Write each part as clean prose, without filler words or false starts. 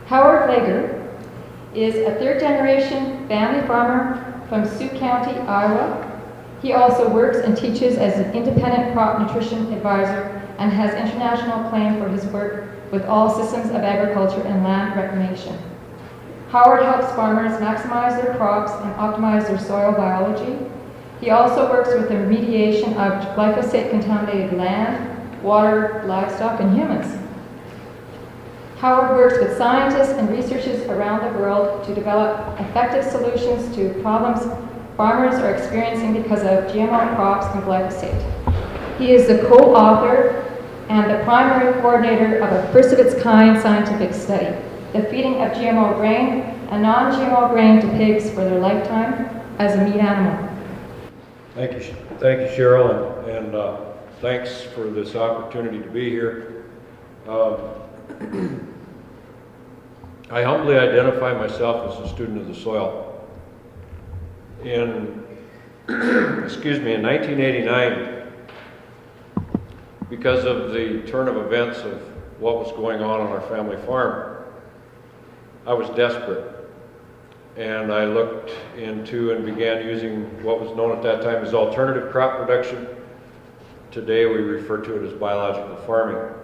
Howard Vlieger is a third-generation family farmer from Sioux County, Iowa. He also works and teaches as an independent crop nutrition advisor and has international acclaim for his work with all systems of agriculture and land reclamation. Howard helps farmers maximize their crops and optimize their soil biology. He also works with the remediation of glyphosate-contaminated land, water, livestock, and humans. Howard works with scientists and researchers around the world to develop effective solutions to problems farmers are experiencing because of GMO crops and glyphosate. He is the co-author and the primary coordinator of a first-of-its-kind scientific study, the feeding of GMO grain and non-GMO grain to pigs for their lifetime as a meat animal. Thank you, Cheryl, and thanks for this opportunity to be here. I humbly identify myself as a student of the soil. In 1989, because of the turn of events of what was going on our family farm, I was desperate. And I looked into and began using what was known at that time as alternative crop production. Today we refer to it as biological farming.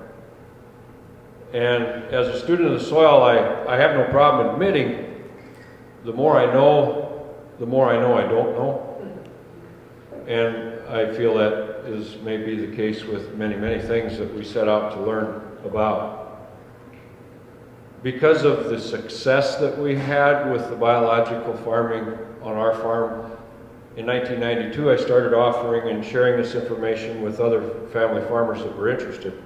And as a student of the soil, I have no problem admitting the more I know I don't know. And I feel that is maybe the case with many, many things that we set out to learn about. Because of the success that we had with the biological farming on our farm, in 1992 I started offering and sharing this information with other family farmers that were interested.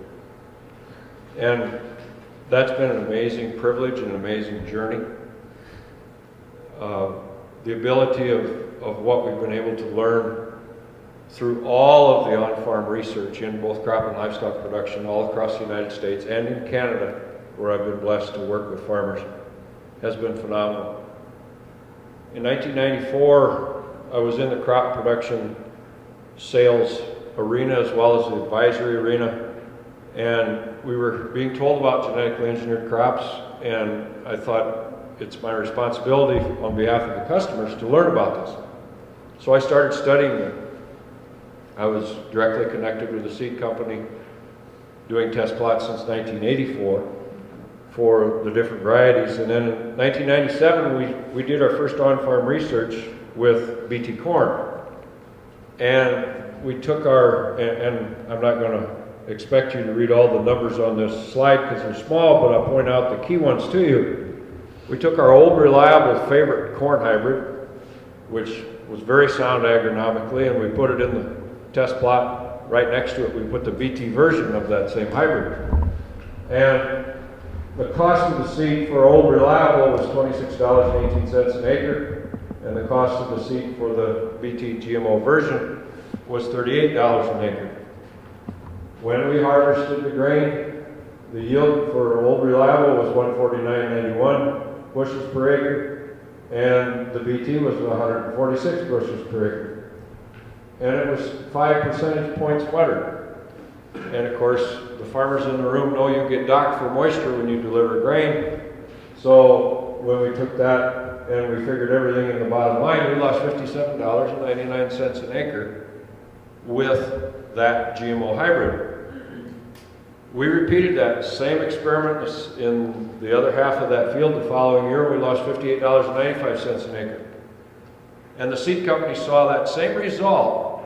And that's been an amazing privilege and an amazing journey. The ability of what we've been able to learn through all of the on-farm research in both crop and livestock production all across the United States and in Canada, where I've been blessed to work with farmers, has been phenomenal. In 1994, I was in the crop production sales arena as well as the advisory arena, and we were being told about genetically engineered crops, and I thought it's my responsibility on behalf of the customers to learn about this. So I started studying it. I was directly connected with the seed company, doing test plots since 1984 for the different varieties. And then in 1997, we did our first on-farm research with BT corn. And we took and I'm not going to expect you to read all the numbers on this slide because they're small, but I'll point out the key ones to you. We took our old reliable favorite corn hybrid, which was very sound agronomically, and we put it in the test plot. Right next to it, we put the BT version of that same hybrid. And the cost of the seed for old reliable was $26.18 an acre, and the cost of the seed for the BT GMO version was $38 an acre. When we harvested the grain, the yield for old reliable was 149.91 bushels per acre, and the BT was 146 bushels per acre. And it was 5 percentage points wetter. And of course, the farmers in the room know you get docked for moisture when you deliver grain. So when we took that and we figured everything in the bottom line, we lost $57.99 an acre with that GMO hybrid. We repeated that same experiment in the other half of that field the following year. We lost $58.95 an acre. And the seed company saw that same result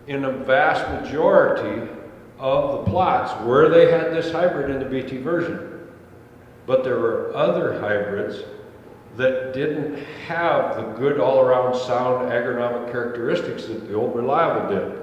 in a vast majority of the plots where they had this hybrid in the BT version. But there were other hybrids that didn't have the good all-around sound agronomic characteristics that the old reliable did.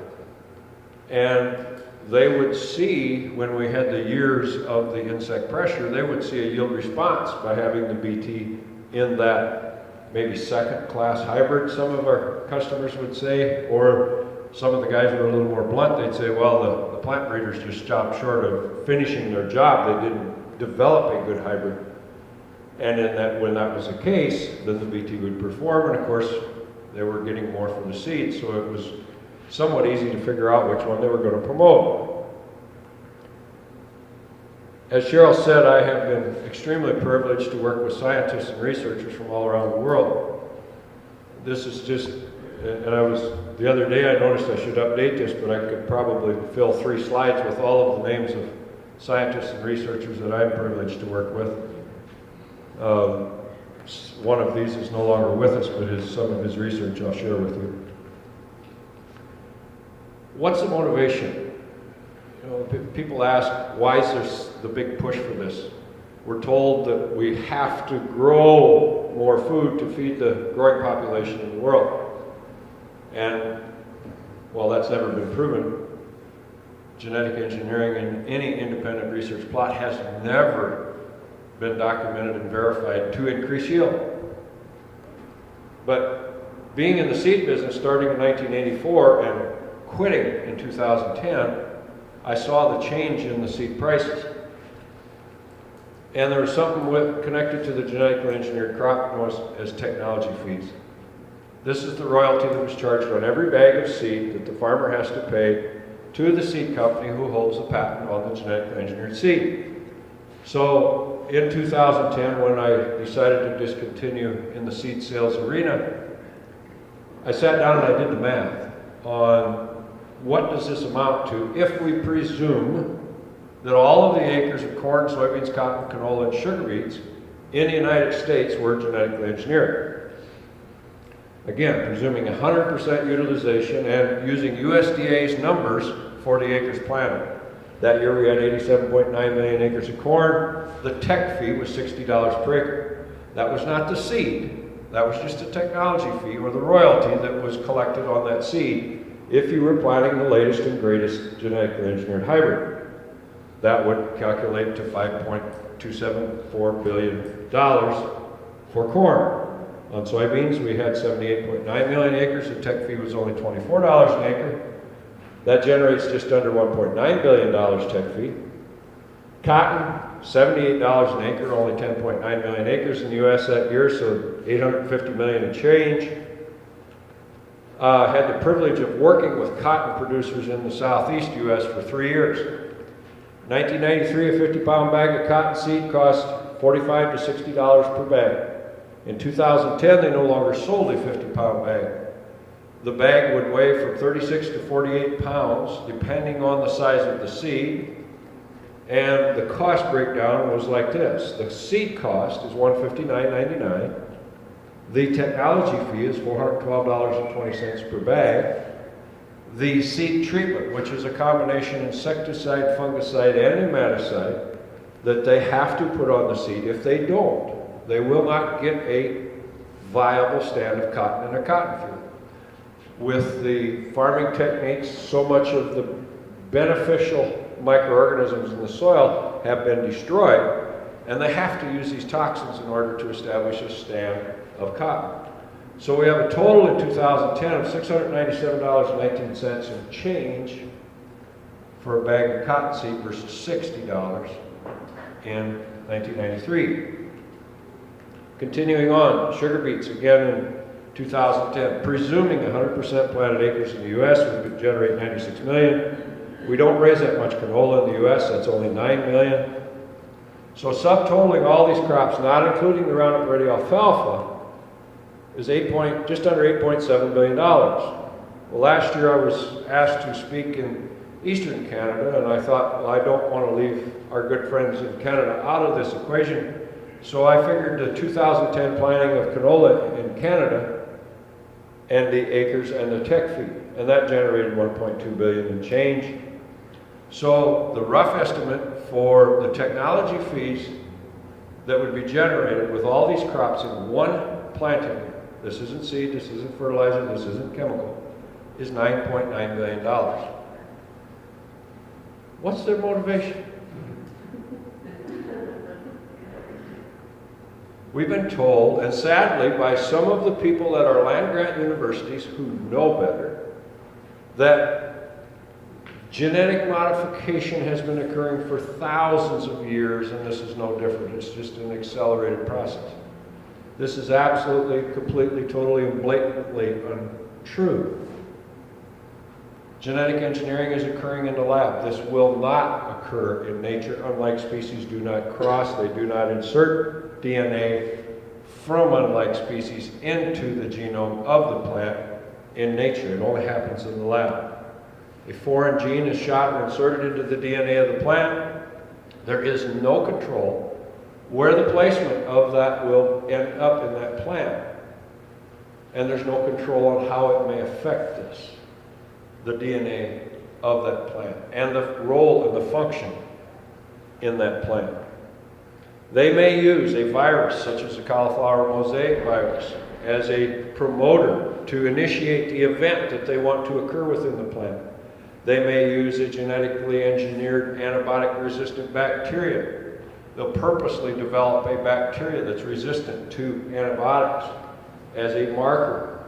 And they would see, when we had the years of the insect pressure, they would see a yield response by having the BT in that maybe second-class hybrid, some of our customers would say, or some of the guys were a little more blunt. They'd say, well, the plant breeders just stopped short of finishing their job. They didn't develop a good hybrid. And in that, when that was the case, then the BT would perform, and of course, they were getting more from the seed, so it was somewhat easy to figure out which one they were going to promote. As Cheryl said, I have been extremely privileged to work with scientists and researchers from all around the world. This is just, and the other day I noticed I should update this, but I could probably fill 3 slides with all of the names of scientists and researchers that I'm privileged to work with. One of these is no longer with us, but some of his research I'll share with you. What's the motivation? You know, people ask, why is there the big push for this? We're told that we have to grow more food to feed the growing population in the world. And while that's never been proven, genetic engineering in any independent research plot has never been documented and verified to increase yield. But being in the seed business starting in 1984 and quitting in 2010, I saw the change in the seed prices. And there was something connected to the genetically engineered crop known as technology fees. This is the royalty that was charged on every bag of seed that the farmer has to pay to the seed company who holds the patent on the genetically engineered seed. So in 2010, when I decided to discontinue in the seed sales arena, I sat down and I did the math on what does this amount to if we presume that all of the acres of corn, soybeans, cotton, canola, and sugar beets in the United States were genetically engineered. Again, presuming 100% utilization and using USDA's numbers for the acres planted. That year we had 87.9 million acres of corn. The tech fee was $60 per acre. That was not the seed. That was just a technology fee or the royalty that was collected on that seed if you were planting the latest and greatest genetically engineered hybrid. That would calculate to $5.274 billion for corn. On soybeans, we had 78.9 million acres. The tech fee was only $24 an acre. That generates just under $1.9 billion tech fee. Cotton, $78 an acre, only 10.9 million acres in the U.S. that year, so $850 million and change. Had the privilege of working with cotton producers in the southeast U.S. for 3 years. 1993, a 50-pound bag of cotton seed cost $45 to $60 per bag. In 2010, they no longer sold a 50-pound bag. The bag would weigh from 36 to 48 pounds, depending on the size of the seed. And the cost breakdown was like this. The seed cost is $159.99. The technology fee is $412.20 per bag. The seed treatment, which is a combination insecticide, fungicide, and nematicide that they have to put on the seed. If they don't, they will not get a viable stand of cotton in a cotton field. With the farming techniques, so much of the beneficial microorganisms in the soil have been destroyed, and they have to use these toxins in order to establish a stand of cotton. So we have a total in 2010 of $697.19 and change for a bag of cotton seed versus $60 in 1993. Continuing on, sugar beets again in 2010, presuming 100% planted acres in the U.S. would generate 96 million. We don't raise that much canola in the U.S., that's only 9 million. So subtotaling all these crops, not including the Roundup Ready alfalfa, is just under $8.7 billion. Well, last year I was asked to speak in Eastern Canada, and I thought, well, I don't want to leave our good friends in Canada out of this equation. So I figured the 2010 planting of canola in Canada and the acres and the tech fee, and that generated $1.2 billion and change. So the rough estimate for the technology fees that would be generated with all these crops in one planting, this isn't seed, this isn't fertilizer, this isn't chemical, is $9.9 billion. What's their motivation? We've been told, and sadly by some of the people at our land-grant universities who know better, that genetic modification has been occurring for thousands of years, and this is no different. It's just an accelerated process. This is absolutely, completely, totally, and blatantly untrue. Genetic engineering is occurring in the lab. This will not occur in nature. Unlike species do not cross. They do not insert DNA from unlike species into the genome of the plant in nature. It only happens in the lab. A foreign gene is shot and inserted into the DNA of the plant. There is no control where the placement of that will end up in that plant. And there's no control on how it may affect this, the DNA of that plant, and the role and the function in that plant. They may use a virus, such as the cauliflower mosaic virus, as a promoter to initiate the event that they want to occur within the plant. They may use a genetically engineered antibiotic-resistant bacteria. They'll purposely develop a bacteria that's resistant to antibiotics as a marker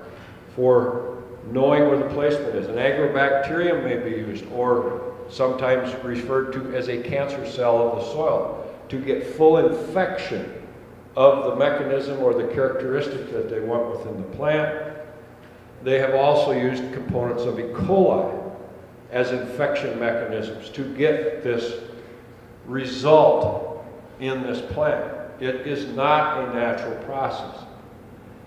for knowing where the placement is. An agrobacterium may be used, or sometimes referred to as a cancer cell of the soil, to get full infection of the mechanism or the characteristic that they want within the plant. They have also used components of E. coli as infection mechanisms to get this result in this plant. It is not a natural process.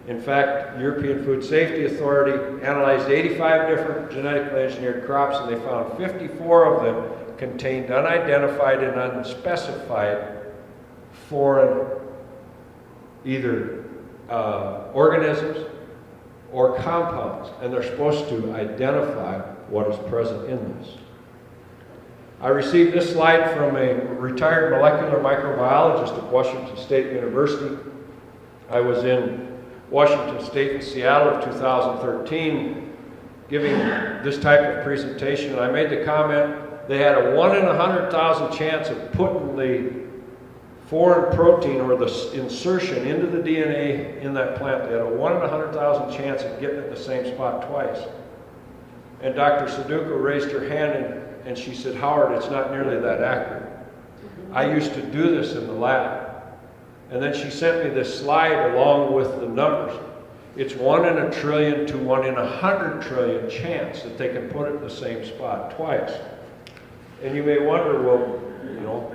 In fact, European Food Safety Authority analyzed 85 different genetically engineered crops, and they found 54 of them contained unidentified and unspecified foreign either organisms or compounds, and they're supposed to identify what is present in this. I received this slide from a retired molecular microbiologist at Washington State University. I was in Washington State and Seattle of 2013 giving this type of presentation, and I made the comment they had a 1 in 100,000 chance of putting the foreign protein or the insertion into the DNA in that plant. They had a 1 in 100,000 chance of getting it in the same spot twice. And Dr. Sudoku raised her hand and she said, "Howard, it's not nearly that accurate. I used to do this in the lab." And then she sent me this slide along with the numbers. It's 1 in a trillion to 1 in 100 trillion chance that they can put it in the same spot twice. And you may wonder, well, you know,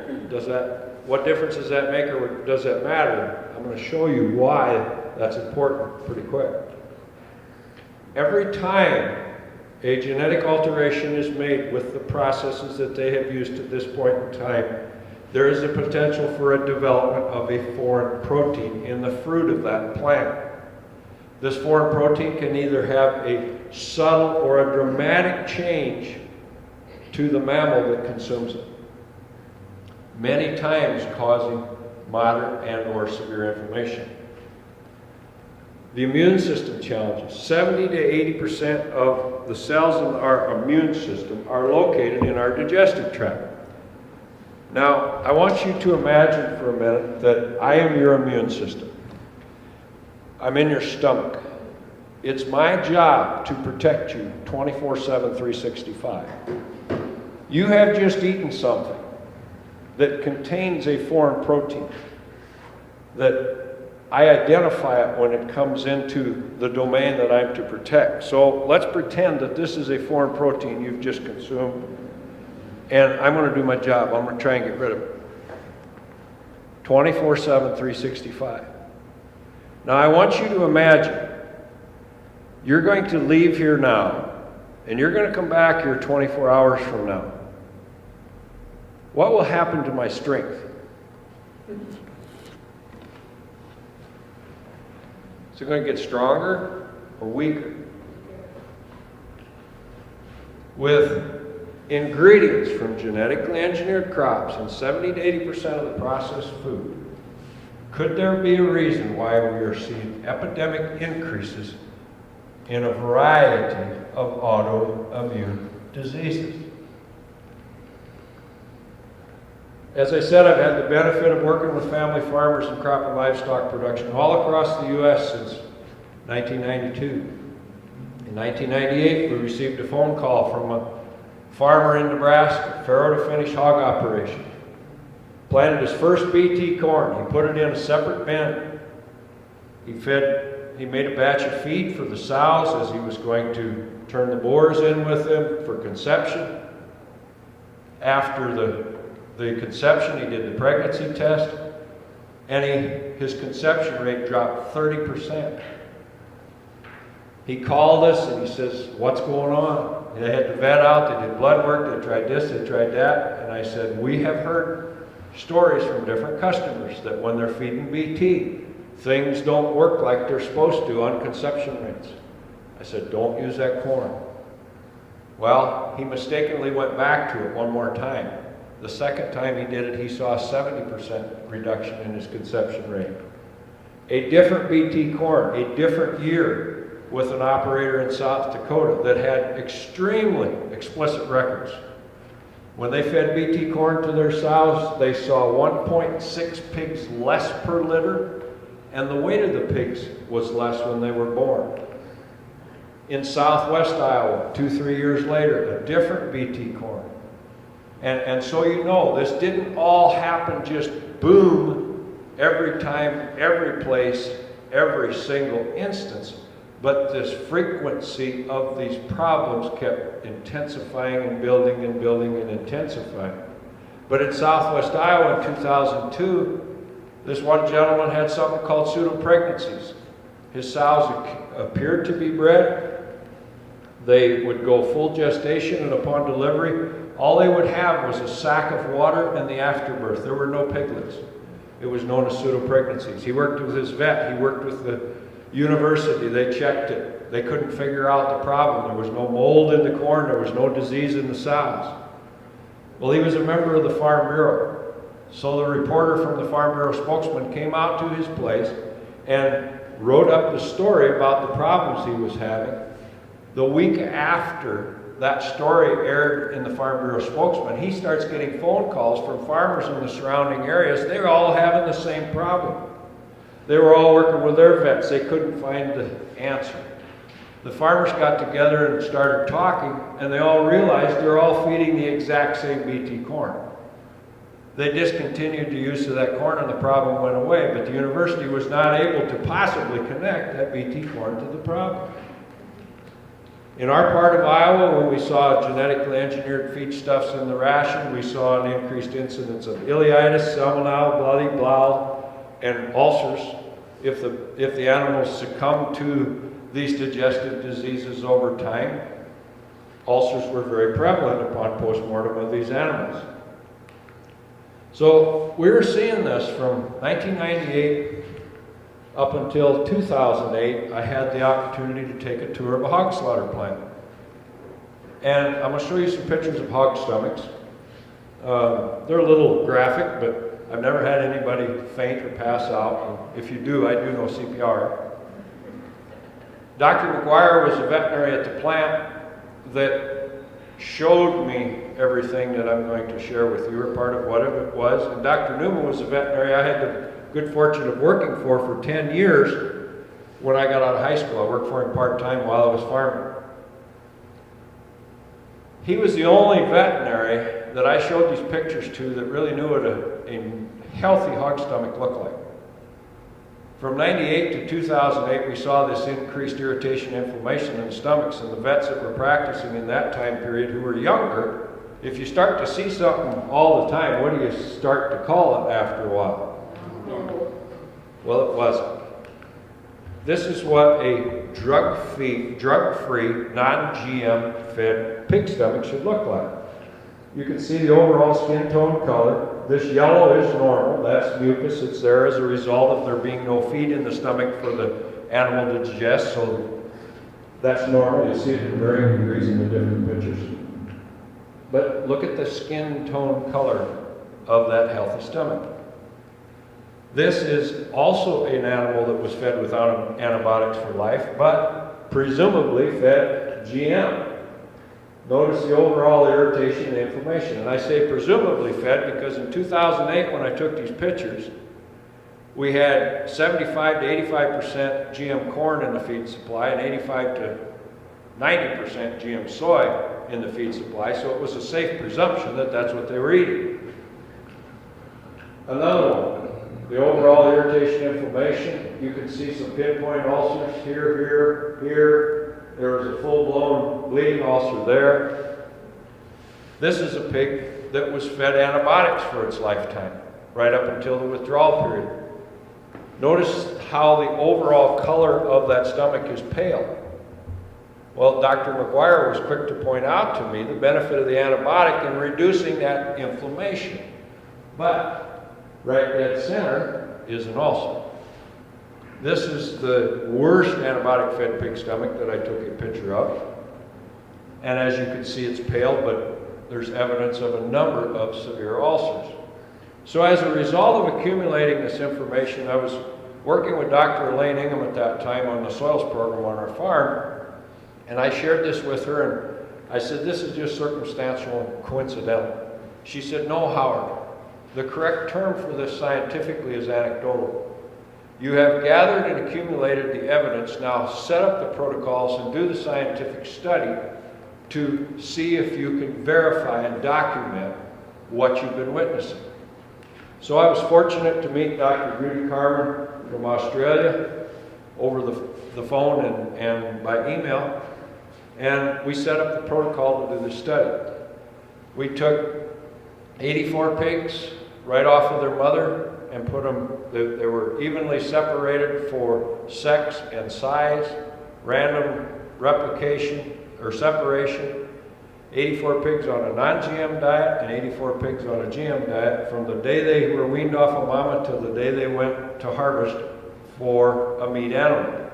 what difference does that make, or does that matter? I'm going to show you why that's important pretty quick. Every time a genetic alteration is made with the processes that they have used at this point in time, there is a potential for a development of a foreign protein in the fruit of that plant. This foreign protein can either have a subtle or a dramatic change to the mammal that consumes it, many times causing moderate and or severe inflammation. The immune system challenges. 70 to 80% of the cells in our immune system are located in our digestive tract. Now, I want you to imagine for a minute that I am your immune system. I'm in your stomach. It's my job to protect you 24/7, 365. You have just eaten something that contains a foreign protein that I identify it when it comes into the domain that I'm to protect. So let's pretend that this is a foreign protein you've just consumed, and I'm going to do my job. I'm going to try and get rid of it 24/7, 365. Now I want you to imagine you're going to leave here now, and you're going to come back here 24 hours from now. What will happen to my strength? Is it going to get stronger or weaker? With ingredients from genetically engineered crops and 70 to 80% of the processed food, could there be a reason why we are seeing epidemic increases in a variety of autoimmune diseases? As I said, I've had the benefit of working with family farmers in crop and livestock production all across the U.S. since 1992. In 1998, we received a phone call from a farmer in Nebraska, farrow to finish hog operation. Planted his first BT corn. He put it in a separate bin. He made a batch of feed for the sows as he was going to turn the boars in with them for conception. After the conception, he did the pregnancy test, and his conception rate dropped 30%. He called us and he says, "What's going on?" And they had the vet out, they did blood work, they tried this, they tried that, and I said, "We have heard stories from different customers that when they're feeding BT, things don't work like they're supposed to on conception rates." I said, "Don't use that corn." Well, he mistakenly went back to it one more time. The second time he did it, he saw a 70% reduction in his conception rate. A different BT corn, a different year, with an operator in South Dakota that had extremely explicit records. When they fed BT corn to their sows, they saw 1.6 pigs less per litter, and the weight of the pigs was less when they were born. In southwest Iowa, 2-3 years later, a different BT corn. And so you know, this didn't all happen just boom, every time, every place, every single instance. But this frequency of these problems kept intensifying and building and building and intensifying. But in southwest Iowa in 2002, this one gentleman had something called pseudo-pregnancies. His sows appeared to be bred. They would go full gestation, and upon delivery, all they would have was a sack of water and the afterbirth. There were no piglets. It was known as pseudo-pregnancies. He worked with his vet. He worked with the university. They checked it. They couldn't figure out the problem. There was no mold in the corn. There was no disease in the sows. Well, he was a member of the Farm Bureau. So the reporter from the Farm Bureau spokesman came out to his place and wrote up the story about the problems he was having. The week after that story aired in the Farm Bureau spokesman, he starts getting phone calls from farmers in the surrounding areas. They were all having the same problem. They were all working with their vets. They couldn't find the answer. The farmers got together and started talking, and they all realized they're all feeding the exact same BT corn. They discontinued the use of that corn and the problem went away, but the university was not able to possibly connect that BT corn to the problem. In our part of Iowa, when we saw genetically engineered feedstuffs in the ration, we saw an increased incidence of ileitis, salmonella, bloody bowel, and ulcers. If the animals succumb to these digestive diseases over time, ulcers were very prevalent upon postmortem of these animals. So we were seeing this from 1998 up until 2008. I had the opportunity to take a tour of a hog slaughter plant. And I'm going to show you some pictures of hog stomachs. They're a little graphic, but I've never had anybody faint or pass out. And if you do, I do know CPR. Dr. McGuire was a veterinary at the plant that showed me everything that I'm going to share with you, or part of what it was. And Dr. Newman was a veterinary I had the good fortune of working for 10 years when I got out of high school. I worked for him part-time while I was farming. He was the only veterinary that I showed these pictures to that really knew what a healthy hog stomach looked like. From 98 to 2008, we saw this increased irritation and inflammation in the stomachs, and the vets that were practicing in that time period who were younger, if you start to see something all the time, what do you start to call it after a while? Well, it wasn't. This is what a drug-free, non-GM fed pig stomach should look like. You can see the overall skin tone color. This yellow is normal. That's mucus. It's there as a result of there being no feed in the stomach for the animal to digest, so that's normal. You see it in varying degrees in the different pictures. But look at the skin tone color of that healthy stomach. This is also an animal that was fed without antibiotics for life, but presumably fed GM. Notice the overall irritation and inflammation. And I say presumably fed because in 2008, when I took these pictures, we had 75 to 85% GM corn in the feed supply and 85 to 90% GM soy in the feed supply, so it was a safe presumption that that's what they were eating. Another one, the overall irritation fermentation inflammation. You can see some pinpoint ulcers here, here, here. There was a full-blown bleeding ulcer there. This is a pig that was fed antibiotics for its lifetime, right up until the withdrawal period. Notice how the overall color of that stomach is pale. Well, Dr. McGuire was quick to point out to me the benefit of the antibiotic in reducing that inflammation. But right dead center is an ulcer. This is the worst antibiotic-fed pig stomach that I took a picture of. And as you can see, it's pale, but there's evidence of a number of severe ulcers. So as a result of accumulating this information, I was working with Dr. Elaine Ingham at that time on the soils program on our farm, and I shared this with her, and I said, this is just circumstantial and coincidental. She said, no, Howard, the correct term for this scientifically is anecdotal. You have gathered and accumulated the evidence, now set up the protocols and do the scientific study to see if you can verify and document what you've been witnessing. So I was fortunate to meet Dr. Vlieger Farmer from Australia over the phone and by email, and we set up the protocol to do the study. We took 84 pigs right off of their mother and put them, they were evenly separated for sex and size, random replication or separation. 84 pigs on a non-GM diet and 84 pigs on a GM diet from the day they were weaned off of mama till the day they went to harvest for a meat animal.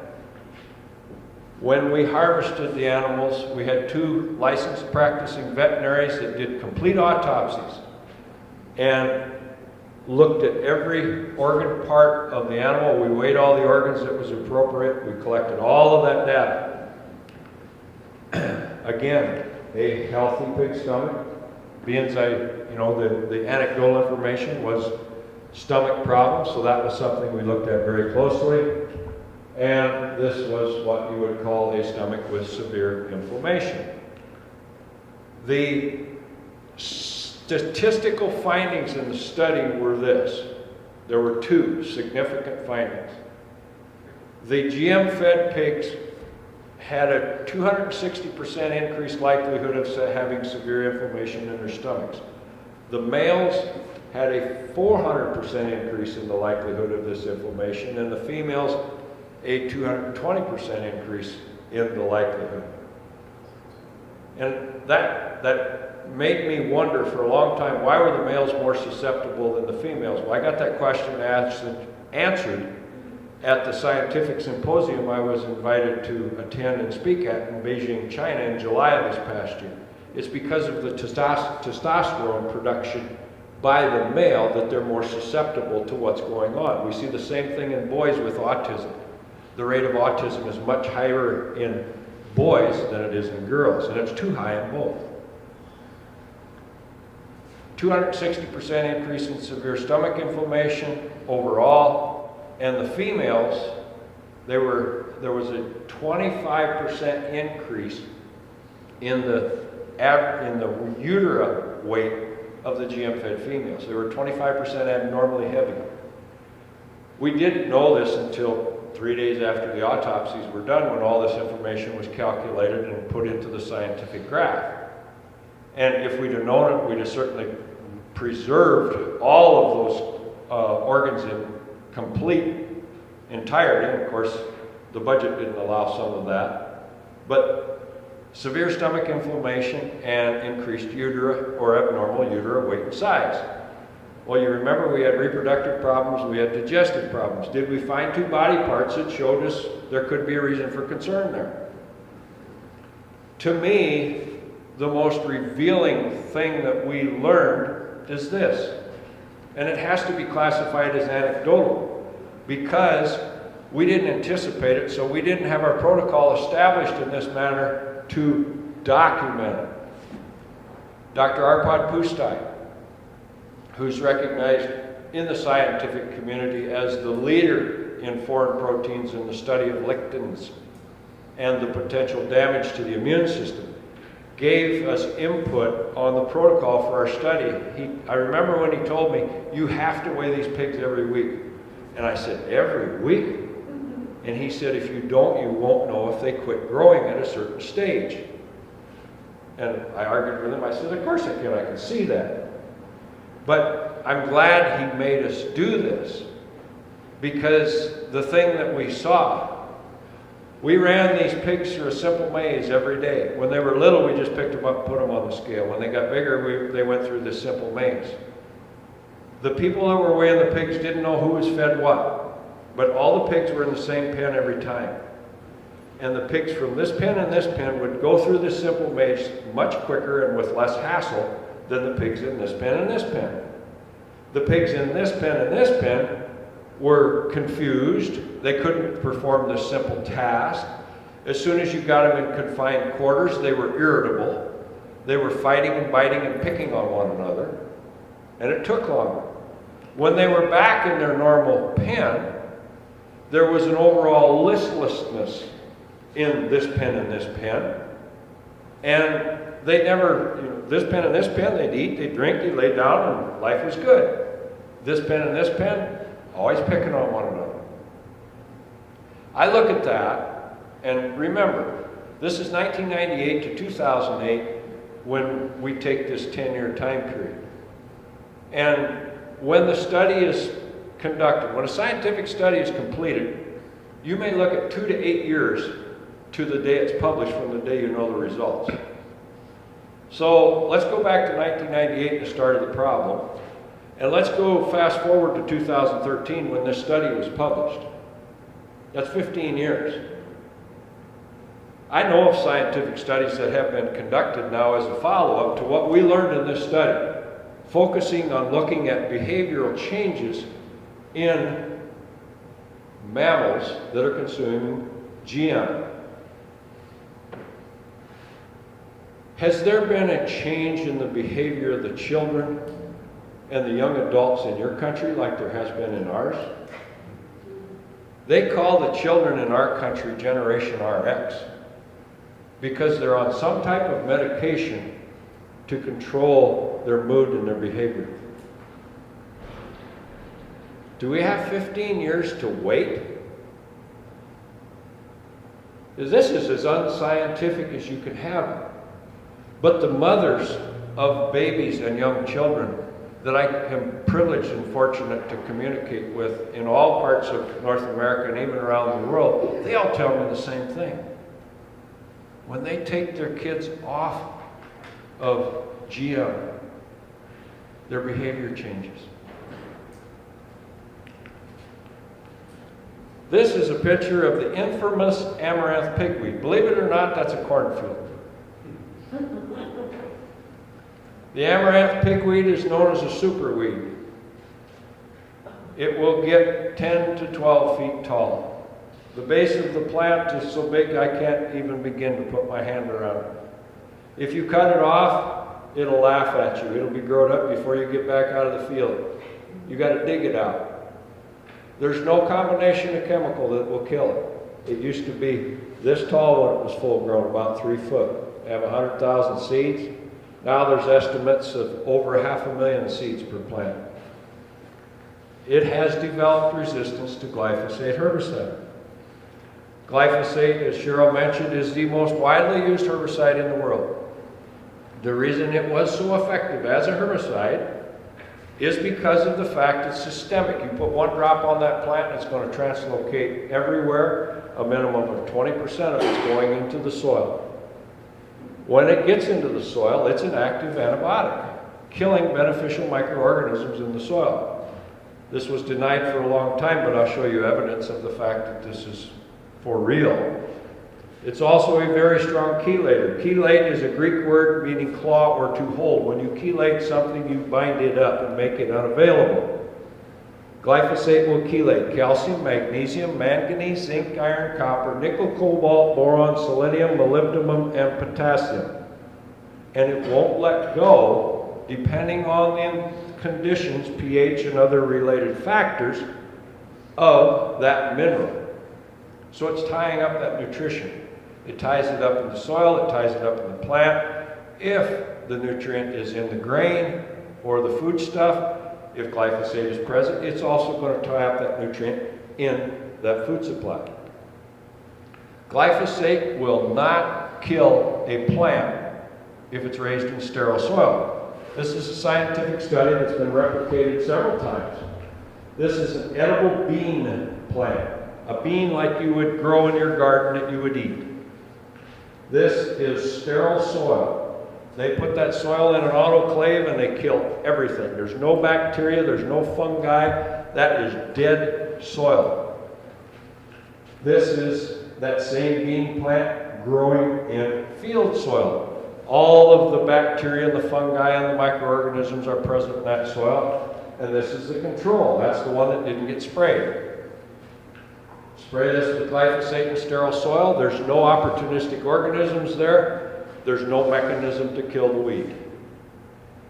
When we harvested the animals, we had 2 licensed practicing veterinaries that did complete autopsies and looked at every organ part of the animal. We weighed all the organs that was appropriate. We collected all of that data. Again, a healthy pig stomach. Being the anecdotal information was stomach problems, so that was something we looked at very closely. And this was what you would call a stomach with severe inflammation. The statistical findings in the study were this. There were 2 significant findings. The GM-fed pigs had a 260% increased likelihood of having severe inflammation in their stomachs. The males had a 400% increase in the likelihood of this inflammation, and the females a 220% increase in the likelihood. And that made me wonder for a long time, why were the males more susceptible than the females? Well, I got that question answered at the scientific symposium I was invited to attend and speak at in Beijing, China in July of this past year. It's because of the testosterone production by the male that they're more susceptible to what's going on. We see the same thing in boys with autism. The rate of autism is much higher in boys than it is in girls, and it's too high in both. 260% increase in severe stomach inflammation overall, and the females, there was a 25% increase in the utera weight of the GM-fed females. They were 25% abnormally heavy. We didn't know this until 3 days after the autopsies were done, when all this information was calculated and put into the scientific graph. And if we'd have known it, we'd have certainly preserved all of those organs in complete entirety. And of course, the budget didn't allow some of that. But severe stomach inflammation and increased utera or abnormal utera weight and size. Well, you remember we had reproductive problems, we had digestive problems. Did we find 2 body parts that showed us there could be a reason for concern there? To me, the most revealing thing that we learned is this, and it has to be classified as anecdotal because we didn't anticipate it, so we didn't have our protocol established in this manner to document it. Dr. Arpad Pustai, who's recognized in the scientific community as the leader in foreign proteins in the study of lectins and the potential damage to the immune system, gave us input on the protocol for our study. I remember when he told me, you have to weigh these pigs every week. And I said, every week? And he said, if you don't, you won't know if they quit growing at a certain stage. And I argued with him. I said, of course I can see that. But I'm glad he made us do this, because the thing that we saw, we ran these pigs through a simple maze every day. When they were little, we just picked them up and put them on the scale. When they got bigger, they went through this simple maze. The people that were weighing the pigs didn't know who was fed what, but all the pigs were in the same pen every time. And the pigs from this pen and this pen would go through this simple maze much quicker and with less hassle than the pigs in this pen and this pen. The pigs in this pen and this pen were confused. They couldn't perform this simple task. As soon as you got them in confined quarters, they were irritable. They were fighting and biting and picking on one another. And it took longer. When they were back in their normal pen, there was an overall listlessness in this pen and this pen. And they never, this pen and this pen, they'd eat, they'd drink, they'd lay down, and life was good. This pen and this pen, always picking on one another. I look at that, and remember, this is 1998 to 2008 when we take this 10-year time period. And when the study is conducted, when a scientific study is completed, you may look at 2 to 8 years to the day it's published from the day you know the results. So let's go back to 1998, the start of the problem, and let's go fast forward to 2013 when this study was published. That's 15 years. I know of scientific studies that have been conducted now as a follow-up to what we learned in this study, focusing on looking at behavioral changes in mammals that are consuming GM. Has there been a change in the behavior of the children and the young adults in your country like there has been in ours? They call the children in our country Generation RX because they're on some type of medication to control their mood and their behavior. Do we have 15 years to wait? Because this is as unscientific as you can have it. But the mothers of babies and young children that I am privileged and fortunate to communicate with in all parts of North America and even around the world, they all tell me the same thing. When they take their kids off of GM, their behavior changes. This is a picture of the infamous amaranth pigweed. Believe it or not, that's a cornfield. The amaranth pigweed is known as a superweed. It will get 10 to 12 feet tall. The base of the plant is so big I can't even begin to put my hand around it. If you cut it off, it'll laugh at you. It'll be grown up before you get back out of the field. You got to dig it out. There's no combination of chemical that will kill it. It used to be this tall when it was full grown, about 3 foot. Have 100,000 seeds. Now there's estimates of over 500,000 seeds per plant. It has developed resistance to glyphosate herbicide. Glyphosate, as Cheryl mentioned, is the most widely used herbicide in the world. The reason it was so effective as a herbicide is because of the fact it's systemic. You put one drop on that plant, it's going to translocate everywhere. A minimum of 20% of it's going into the soil. When it gets into the soil, it's an active antibiotic, killing beneficial microorganisms in the soil. This was denied for a long time, but I'll show you evidence of the fact that this is for real. It's also a very strong chelator. Chelate is a Greek word meaning claw or to hold. When you chelate something, you bind it up and make it unavailable. Glyphosate will chelate calcium, magnesium, manganese, zinc, iron, copper, nickel, cobalt, boron, selenium, molybdenum, and potassium. And it won't let go depending on the conditions, pH, and other related factors of that mineral. So it's tying up that nutrition. It ties it up in the soil, it ties it up in the plant. If the nutrient is in the grain or the foodstuff, if glyphosate is present, it's also going to tie up that nutrient in that food supply. Glyphosate will not kill a plant if it's raised in sterile soil. This is a scientific study that's been replicated several times. This is an edible bean plant, a bean like you would grow in your garden that you would eat. This is sterile soil. They put that soil in an autoclave and they kill everything. There's no bacteria, there's no fungi. That is dead soil. This is that same bean plant growing in field soil. All of the bacteria, the fungi, and the microorganisms are present in that soil. And this is the control. That's the one that didn't get sprayed. Spray this with glyphosate in sterile soil. There's no opportunistic organisms there. There's no mechanism to kill the weed.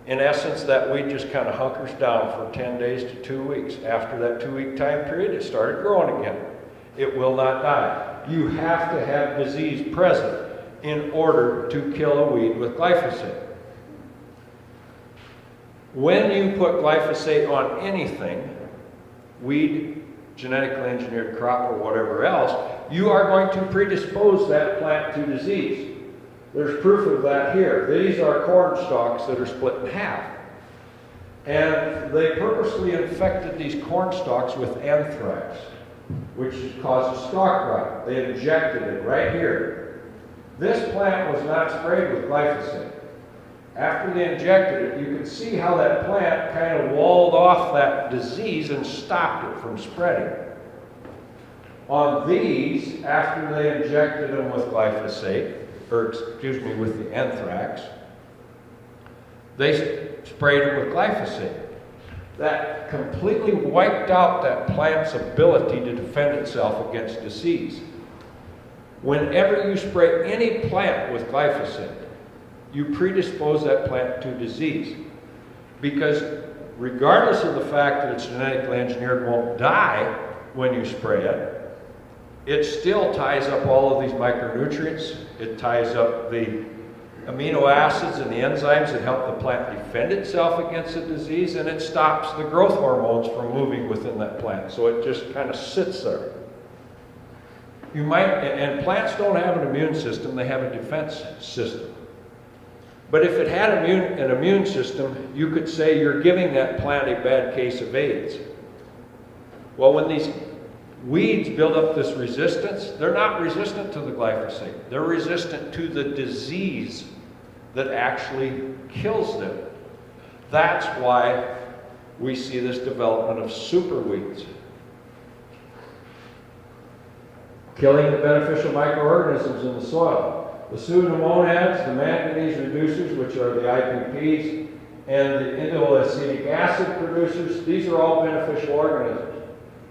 In essence, that weed just kind of hunkers down for 10 days to 2 weeks. After that 2-week time period, it started growing again. It will not die. You have to have disease present in order to kill a weed with glyphosate. When you put glyphosate on anything, weed, genetically engineered crop, or whatever else, you are going to predispose that plant to disease. There's proof of that here. These are corn stalks that are split in half. And they purposely infected these corn stalks with anthrax, which causes stalk rot. They injected it right here. This plant was not sprayed with glyphosate. After they injected it, you can see how that plant kind of walled off that disease and stopped it from spreading. On these, after they injected them with glyphosate, with the anthrax, they sprayed them with glyphosate. That completely wiped out that plant's ability to defend itself against disease. Whenever you spray any plant with glyphosate, you predispose that plant to disease. Because regardless of the fact that it's genetically engineered and won't die when you spray it, it still ties up all of these micronutrients. It ties up the amino acids and the enzymes that help the plant defend itself against the disease, and it stops the growth hormones from moving within that plant. So it just kind of sits there. You might, and plants don't have an immune system, they have a defense system. But if it had an immune system, you could say you're giving that plant a bad case of AIDS. Well, when these weeds build up this resistance, they're not resistant to the glyphosate. They're resistant to the disease that actually kills them. That's why we see this development of super weeds. Killing the beneficial microorganisms in the soil. The pseudomonads, the manganese reducers, which are the IPPs, and the indoleacetic acid producers, these are all beneficial organisms.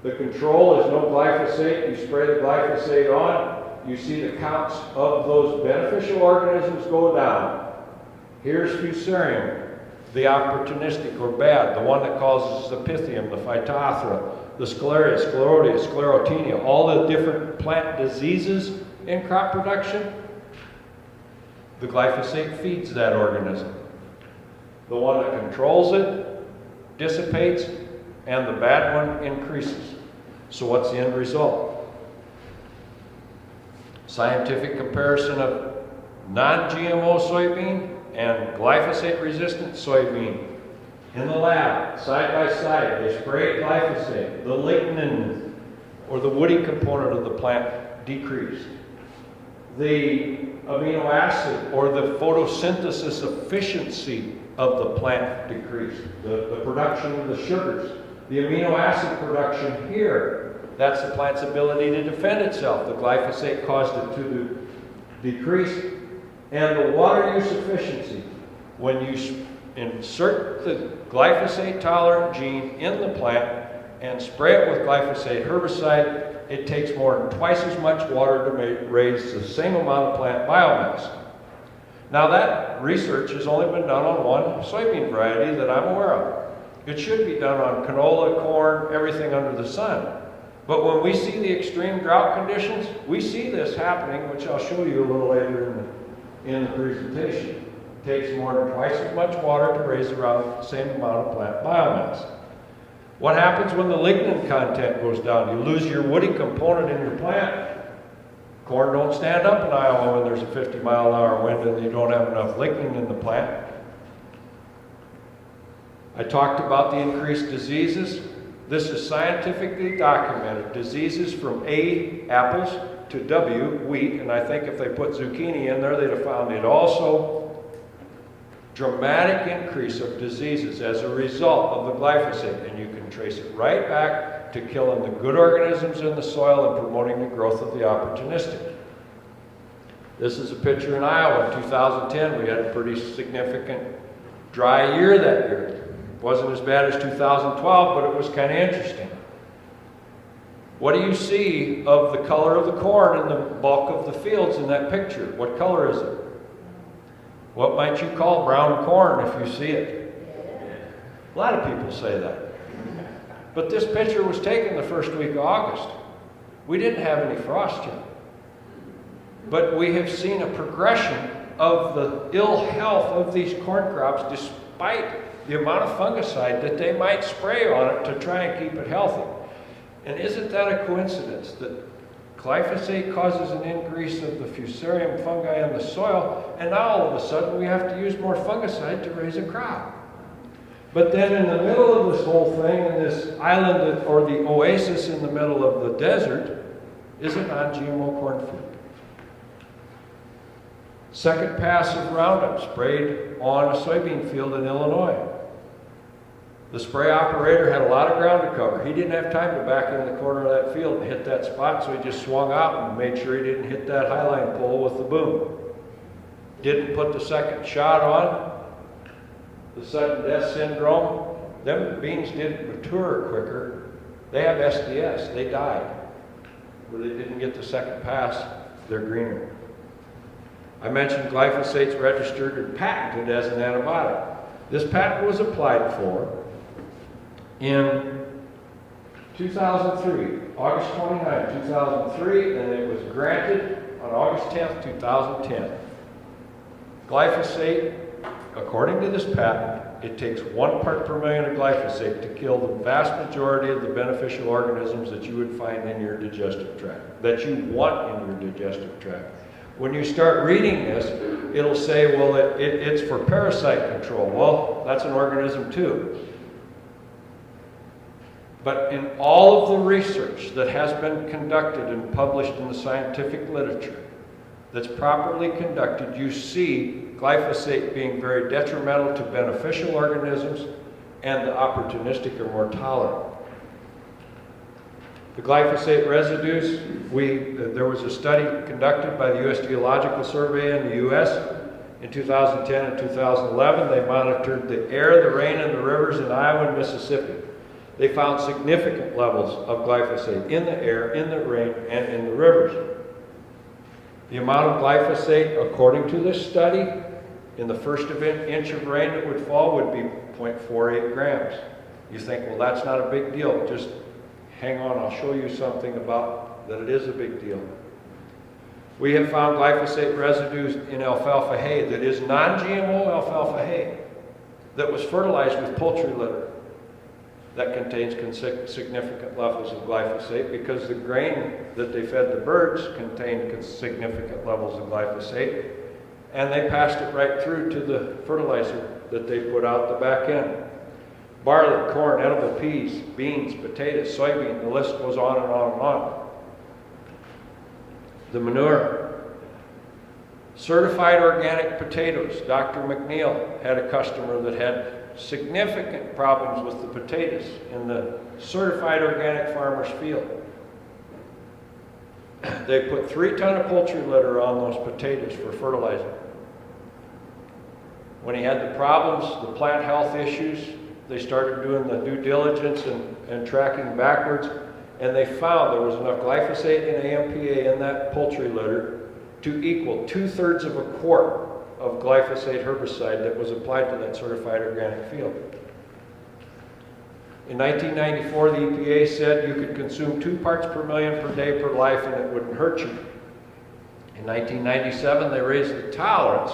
The control is no glyphosate. You spray the glyphosate on, you see the counts of those beneficial organisms go down. Here's fusarium, the opportunistic or bad, the one that causes the pythium, the phytophthora, the scleria, sclerotia, sclerotinia, all the different plant diseases in crop production. The glyphosate feeds that organism. The one that controls it dissipates, and the bad one increases. So what's the end result? Scientific comparison of non-GMO soybean and glyphosate-resistant soybean. In the lab, side by side, they sprayed glyphosate. The lignin, or the woody component of the plant, decreased. The amino acid, or the photosynthesis efficiency of the plant decreased. The production of the sugars. The amino acid production here, that's the plant's ability to defend itself. The glyphosate caused it to decrease. And the water use efficiency, when you insert the glyphosate-tolerant gene in the plant and spray it with glyphosate herbicide, it takes more than twice as much water to raise the same amount of plant biomass. Now that research has only been done on one soybean variety that I'm aware of. It should be done on canola, corn, everything under the sun. But when we see the extreme drought conditions, we see this happening, which I'll show you a little later in the presentation. It takes more than twice as much water to raise around the same amount of plant biomass. What happens when the lignin content goes down? You lose your woody component in your plant. Corn don't stand up in Iowa when there's a 50-mile-an-hour wind and you don't have enough lignin in the plant. I talked about the increased diseases. This is scientifically documented. Diseases from A, apples, to W, wheat, and I think if they put zucchini in there, they'd have found it also. Dramatic increase of diseases as a result of the glyphosate, and you can trace it right back to killing the good organisms in the soil and promoting the growth of the opportunistic. This is a picture in Iowa in 2010. We had a pretty significant dry year that year. It wasn't as bad as 2012, but it was kind of interesting. What do you see of the color of the corn in the bulk of the fields in that picture? What color is it? What might you call brown corn if you see it? A lot of people say that. But this picture was taken the first week of August. We didn't have any frost yet. But we have seen a progression of the ill health of these corn crops despite the amount of fungicide that they might spray on it to try and keep it healthy. And isn't that a coincidence that glyphosate causes an increase of the fusarium fungi in the soil, and now all of a sudden we have to use more fungicide to raise a crop? But then in the middle of this whole thing, in this island, or the oasis in the middle of the desert, is a non-GMO cornfield. Second pass of Roundup sprayed on a soybean field in Illinois. The spray operator had a lot of ground to cover. He didn't have time to back in the corner of that field and hit that spot, so he just swung out and made sure he didn't hit that highline pole with the boom. Didn't put the second shot on. The sudden death syndrome, them beans didn't mature quicker. They have SDS, they died. Where they didn't get the second pass, they're greener. I mentioned glyphosate's registered and patented as an antibiotic. This patent was applied for in 2003, August 29, 2003, and it was granted on August 10, 2010. Glyphosate, according to this patent, it takes 1 part per million of glyphosate to kill the vast majority of the beneficial organisms that you would find in your digestive tract, that you want in your digestive tract. When you start reading this, it'll say, well, it's for parasite control. Well, that's an organism too. But in all of the research that has been conducted and published in the scientific literature that's properly conducted, you see glyphosate being very detrimental to beneficial organisms, and the opportunistic are more tolerant. The glyphosate residues, there was a study conducted by the U.S. Geological Survey in the U.S. in 2010 and 2011. They monitored the air, the rain, and the rivers in Iowa and Mississippi. They found significant levels of glyphosate in the air, in the rain, and in the rivers. The amount of glyphosate, according to this study, in the first inch of rain that would fall would be 0.48 grams. You think, well, that's not a big deal. Just hang on, I'll show you something about that it is a big deal. We have found glyphosate residues in alfalfa hay that is non-GMO alfalfa hay that was fertilized with poultry litter that contains significant levels of glyphosate because the grain that they fed the birds contained significant levels of glyphosate, and they passed it right through to the fertilizer that they put out the back end. Barley, corn, edible peas, beans, potatoes, soybean, the list goes on and on and on. The manure. Certified organic potatoes. Dr. McNeil had a customer that had significant problems with the potatoes in the certified organic farmer's field. They put 3 tons of poultry litter on those potatoes for fertilizer. When he had the problems, the plant health issues, they started doing the due diligence and tracking backwards, and they found there was enough glyphosate and AMPA in that poultry litter to equal 2/3 of a quart of glyphosate herbicide that was applied to that certified organic field. In 1994, the EPA said you could consume 2 parts per million per day per life and it wouldn't hurt you. In 1997, they raised the tolerance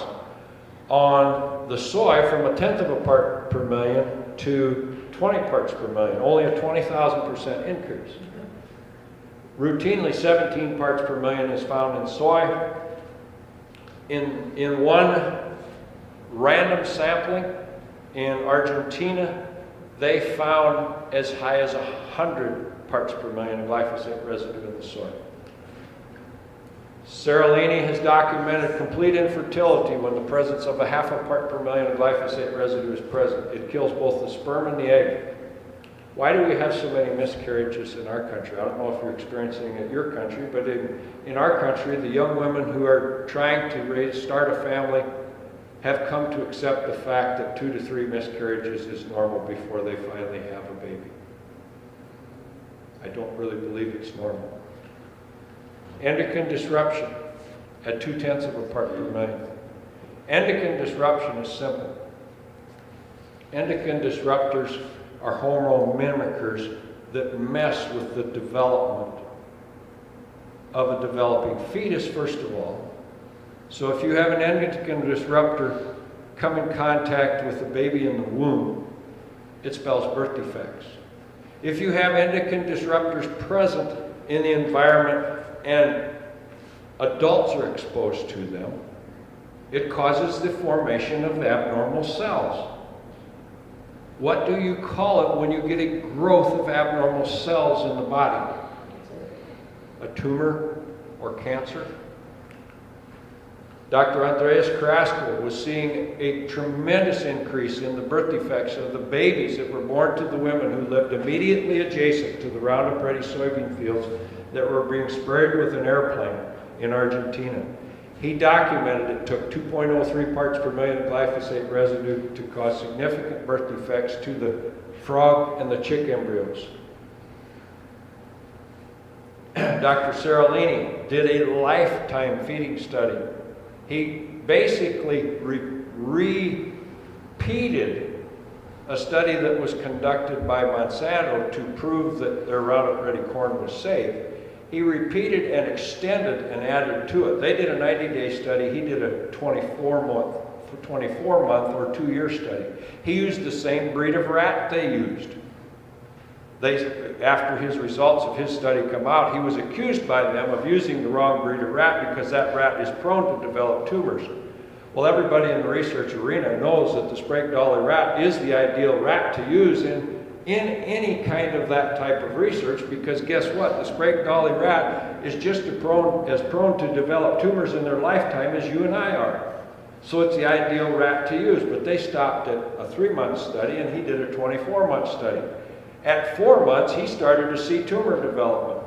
on the soy from 1/10 of a part per million to 20 parts per million, only a 20,000% increase. Routinely, 17 parts per million is found in soy. In one random sampling in Argentina, they found as high as 100 parts per million of glyphosate residue in the soil. Seralini has documented complete infertility when the presence of a half a part per million of glyphosate residue is present. It kills both the sperm and the egg. Why do we have so many miscarriages in our country? I don't know if you're experiencing it in your country, but in our country, the young women who are trying to start a family have come to accept the fact that 2 to 3 miscarriages is normal before they finally have a baby. I don't really believe it's normal. Endocrine disruption at 0.2 of a part per million. Endocrine disruption is simple. Endocrine disruptors are hormone mimickers that mess with the development of a developing fetus, first of all. So if you have an endocrine disruptor come in contact with a baby in the womb, it spells birth defects. If you have endocrine disruptors present in the environment and adults are exposed to them, it causes the formation of abnormal cells. What do you call it when you get a growth of abnormal cells in the body? A tumor or cancer? Dr. Andreas Carrasco was seeing a tremendous increase in the birth defects of the babies that were born to the women who lived immediately adjacent to the Roundup Ready soybean fields that were being sprayed with an airplane in Argentina. He documented it took 2.03 parts per million of glyphosate residue to cause significant birth defects to the frog and the chick embryos. Dr. Seralini did a lifetime feeding study. He basically repeated a study that was conducted by Monsanto to prove that their Roundup Ready corn was safe. He repeated and extended and added to it. They did a 90-day study. He did a 24-month or 2-year study. He used the same breed of rat they used. After his results of his study come out, he was accused by them of using the wrong breed of rat because that rat is prone to develop tumors. Well, everybody in the research arena knows that the Sprague Dawley rat is the ideal rat to use in any kind of that type of research, because guess what? The Sprague Dawley rat is just as prone to develop tumors in their lifetime as you and I are. So it's the ideal rat to use, but they stopped at a 3-month study and he did a 24-month study. At 4 months, he started to see tumor development,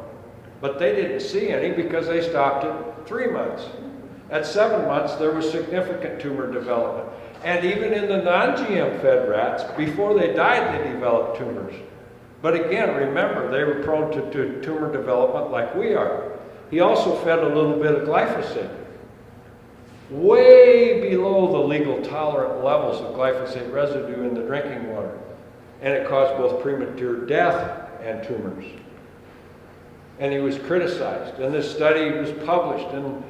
but they didn't see any because they stopped at 3 months. At 7 months, there was significant tumor development. And even in the non-GM fed rats, before they died, they developed tumors. But again, remember, they were prone to tumor development like we are. He also fed a little bit of glyphosate, way below the legal tolerant levels of glyphosate residue in the drinking water. And it caused both premature death and tumors. And he was criticized. And this study was published, and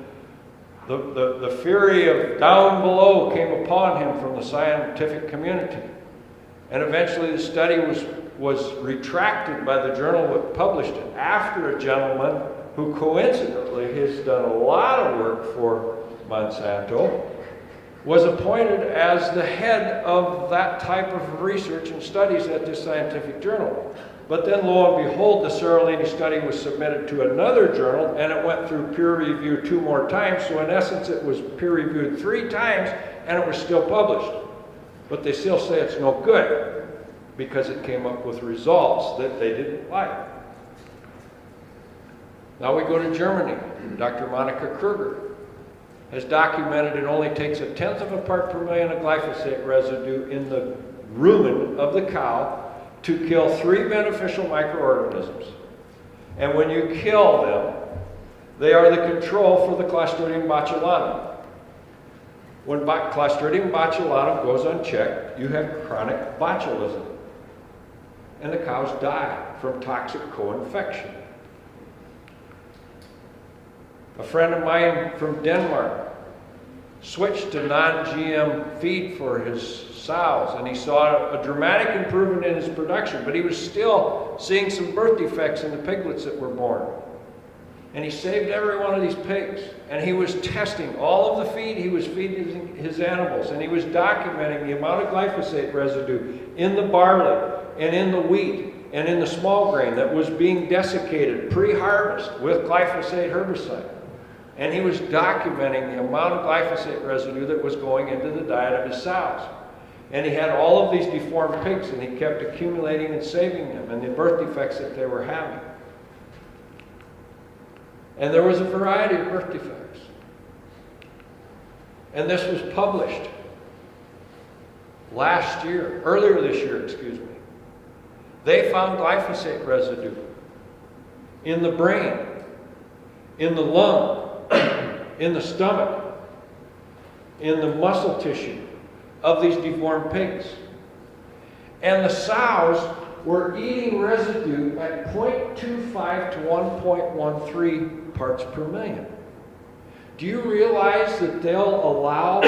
the fury of down below came upon him from the scientific community. And eventually the study was retracted by the journal that published it after a gentleman who coincidentally has done a lot of work for Monsanto was appointed as the head of that type of research and studies at this scientific journal. But then, lo and behold, the Seralini study was submitted to another journal, and it went through peer review 2 more times. So in essence, it was peer reviewed 3 times, and it was still published. But they still say it's no good because it came up with results that they didn't like. Now we go to Germany. Dr. Monika Kruger has documented it only takes 1/10 of a part per million of glyphosate residue in the rumen of the cow to kill 3 beneficial microorganisms. And when you kill them, they are the control for the Clostridium botulinum. When Clostridium botulinum goes unchecked, you have chronic botulism. And the cows die from toxic co-infection. A friend of mine from Denmark switched to non-GM feed for his sows, and he saw a dramatic improvement in his production, but he was still seeing some birth defects in the piglets that were born. And he saved every one of these pigs, and he was testing all of the feed he was feeding his animals, and he was documenting the amount of glyphosate residue in the barley and in the wheat and in the small grain that was being desiccated pre-harvest with glyphosate herbicide. And he was documenting the amount of glyphosate residue that was going into the diet of his sows. And he had all of these deformed pigs, and he kept accumulating and saving them and the birth defects that they were having. And there was a variety of birth defects. And this was published earlier this year, excuse me. They found glyphosate residue in the brain, in the lung, in the stomach, in the muscle tissue of these deformed pigs. And the sows were eating residue at 0.25 to 1.13 parts per million. Do you realize that they'll allow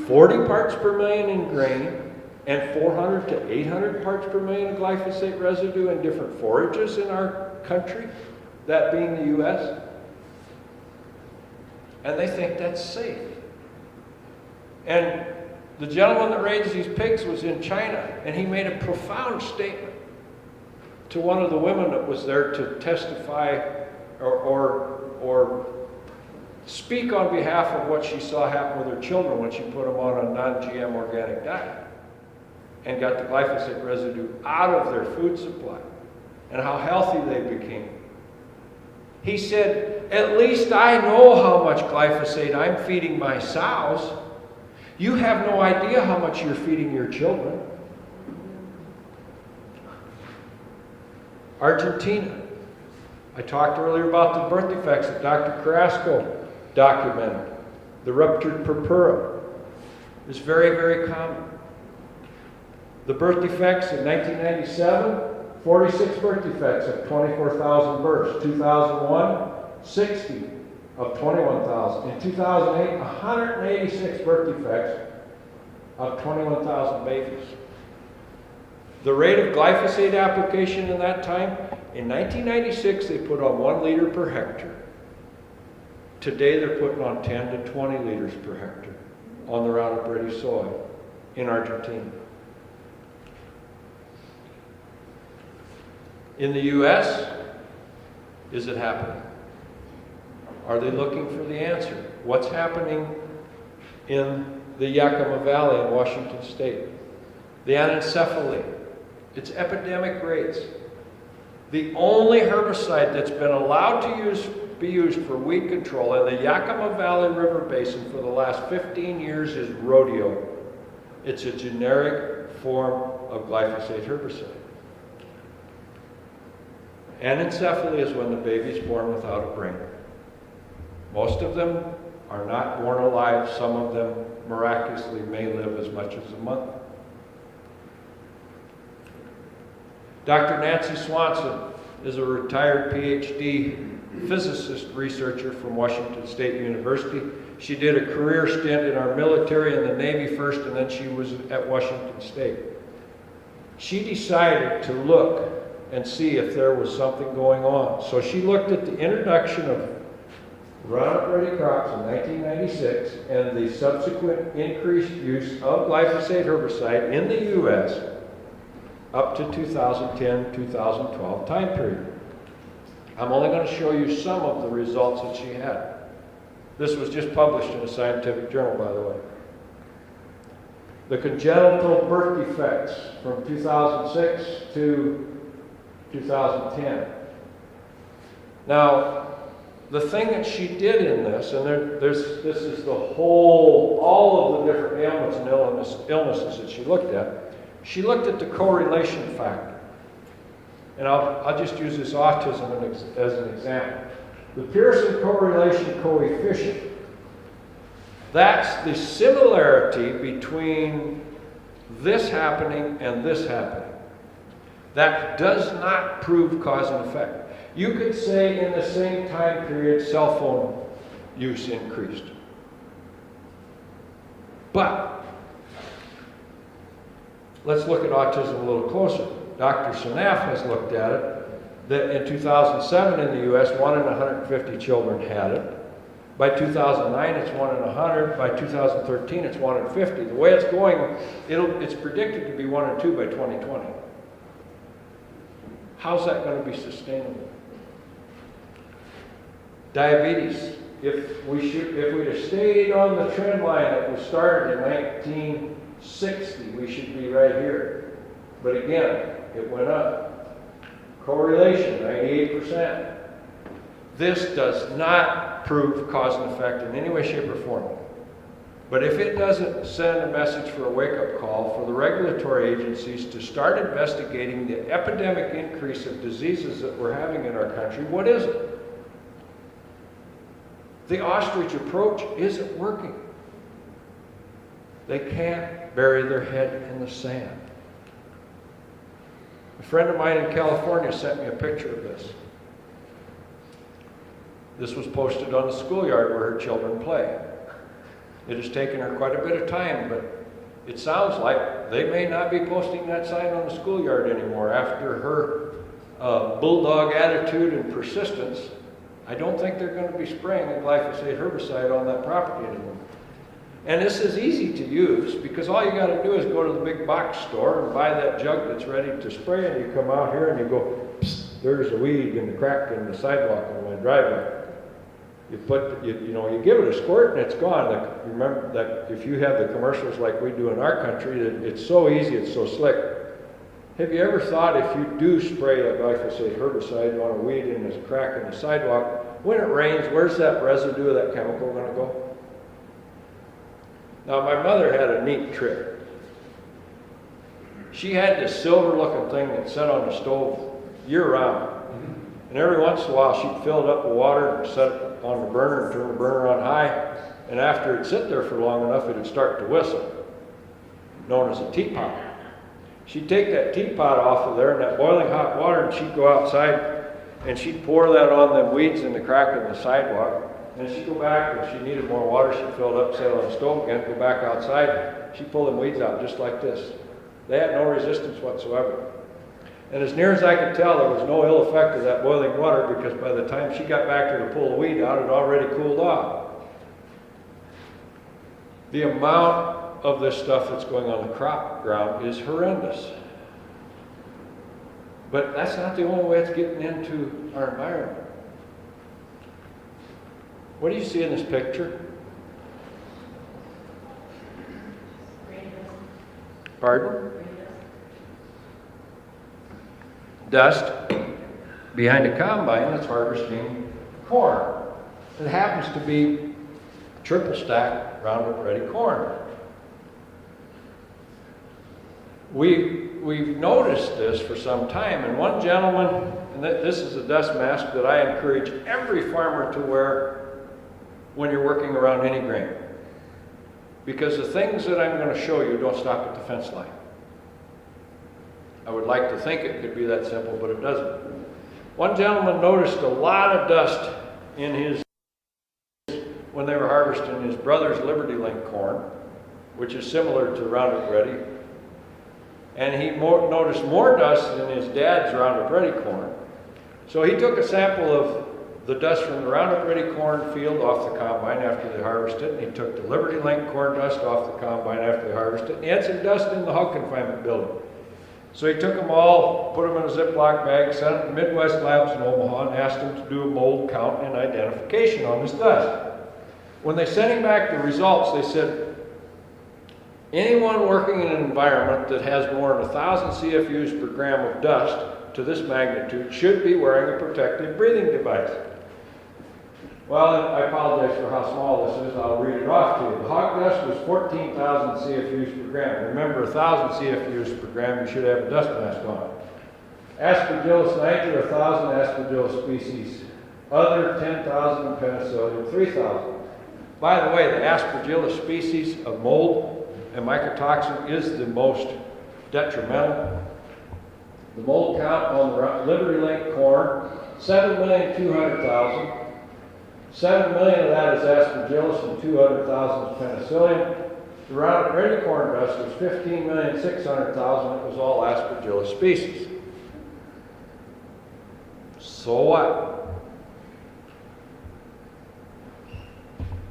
40 parts per million in grain and 400 to 800 parts per million of glyphosate residue in different forages in our country, that being the U.S.? And they think that's safe. And the gentleman that raised these pigs was in China, and he made a profound statement to one of the women that was there to testify or speak on behalf of what she saw happen with her children when she put them on a non-GM organic diet and got the glyphosate residue out of their food supply and how healthy they became. He said, "At least I know how much glyphosate I'm feeding my sows. You have no idea how much you're feeding your children." Argentina. I talked earlier about the birth defects that Dr. Carrasco documented. The ruptured purpura is very, very common. The birth defects in 1997, 46 birth defects of 24,000 births. 2001, 60 of 21,000. In 2008, 186 birth defects of 21,000 babies. The rate of glyphosate application in that time, in 1996 they put on 1 liter per hectare. Today they're putting on 10 to 20 liters per hectare on the Roundup Ready soy in Argentina. In the U.S., is it happening? Are they looking for the answer? What's happening in the Yakima Valley in Washington State? The anencephaly, it's epidemic rates. The only herbicide that's been allowed to be used for weed control in the Yakima Valley River Basin for the last 15 years is rodeo. It's a generic form of glyphosate herbicide. Anencephaly is when the baby's born without a brain. Most of them are not born alive. Some of them miraculously may live as much as a month. Dr. Nancy Swanson is a retired PhD physicist researcher from Washington State University. She did a career stint in our military and the Navy first, and then she was at Washington State. She decided to look and see if there was something going on. So she looked at the introduction of Roundup Ready crops in 1996 and the subsequent increased use of glyphosate herbicide in the U.S. up to 2010-2012 time period. I'm only going to show you some of the results that she had. This was just published in a scientific journal, by the way. The congenital birth defects from 2006 to 2010. Now, the thing that she did in this, and this is the whole, all of the different ailments and illnesses that she looked at. She looked at the correlation factor. And I'll just use this autism as an example. The Pearson correlation coefficient, that's the similarity between this happening and this happening. That does not prove cause and effect. You could say in the same time period, cell phone use increased. But let's look at autism a little closer. Dr. Seneff has looked at it, that in 2007 in the U.S., 1 in 150 children had it. By 2009, it's 1 in 100. By 2013, it's 1 in 50. The way it's going, it's predicted to be 1 in 2 by 2020. How's that going to be sustainable? Diabetes. If we'd have stayed on the trend line that was started in 1960, we should be right here. But again, it went up. Correlation, 98%. This does not prove cause and effect in any way, shape, or form. But if it doesn't send a message for a wake-up call for the regulatory agencies to start investigating the epidemic increase of diseases that we're having in our country, what is it? The ostrich approach isn't working. They can't bury their head in the sand. A friend of mine in California sent me a picture of this. This was posted on the schoolyard where her children play. It has taken her quite a bit of time, but it sounds like they may not be posting that sign on the schoolyard anymore after her bulldog attitude and persistence. I don't think they're going to be spraying a glyphosate herbicide on that property anymore. And this is easy to use because all you got to do is go to the big box store and buy that jug that's ready to spray, and you come out here and you go, psst, there's a weed in the crack in the sidewalk on my driveway. You give it a squirt and it's gone. Like, remember that if you have the commercials like we do in our country, it's so easy, it's so slick. Have you ever thought if you do spray a glyphosate herbicide on a weed in this crack in the sidewalk, when it rains, where's that residue of that chemical going to go? Now, my mother had a neat trick. She had this silver-looking thing that sat on the stove year-round. And every once in a while, she'd fill it up with water and set it on the burner and turn the burner on high. And after it'd sit there for long enough, it'd start to whistle, known as a teapot. She'd take that teapot off of there and that boiling hot water, and she'd go outside and she'd pour that on them weeds in the crack in the sidewalk. And she'd go back, and she needed more water, she'd fill it up, set it on the stove again, go back outside. She'd pull them weeds out just like this. They had no resistance whatsoever. And as near as I could tell, there was no ill effect of that boiling water because by the time she got back there to pull the weed out, it had already cooled off. The amount of this stuff that's going on the crop ground is horrendous. But that's not the only way it's getting into our environment. What do you see in this picture? Pardon? Dust behind a combine that's harvesting corn. It happens to be triple stacked Roundup Ready corn. We've noticed this for some time, and one gentleman, and this is a dust mask that I encourage every farmer to wear when you're working around any grain. Because the things that I'm going to show you don't stop at the fence line. I would like to think it could be that simple, but it doesn't. One gentleman noticed a lot of dust in his, when they were harvesting his brother's Liberty Link corn, which is similar to Roundup Ready. And he noticed more dust in his dad's Roundup Ready corn. So he took a sample of the dust from the Roundup Ready corn field off the combine after they harvested, and he took the Liberty Link corn dust off the combine after they harvested, and he had some dust in the hog confinement building. So he took them all, put them in a Ziploc bag, sent them to Midwest Labs in Omaha, and asked them to do a mold count and identification on this dust. When they sent him back the results, they said, anyone working in an environment that has more than 1,000 CFUs per gram of dust to this magnitude should be wearing a protective breathing device. Well, I apologize for how small this is. I'll read it off to you. The hog dust was 14,000 CFUs per gram. Remember, 1,000 CFUs per gram, you should have a dust mask on. Aspergillus niger, 1,000 Aspergillus species. Other, 10,000 penicillium, 3,000. By the way, the Aspergillus species of mold and mycotoxin is the most detrimental. The mold count on the Liberty Link corn, 7,200,000. 7 million of that is Aspergillus and 200,000 is penicillium. The Roundup Ready corn dust was 15,600,000. It was all Aspergillus species. So what?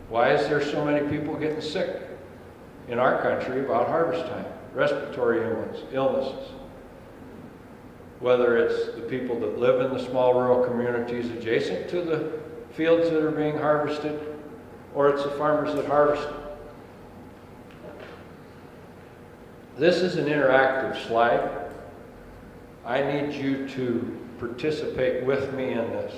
Why is there so many people getting sick in our country about harvest time? Respiratory illnesses. Whether it's the people that live in the small rural communities adjacent to the fields that are being harvested, or it's the farmers that harvest it. This is an interactive slide. I need you to participate with me in this.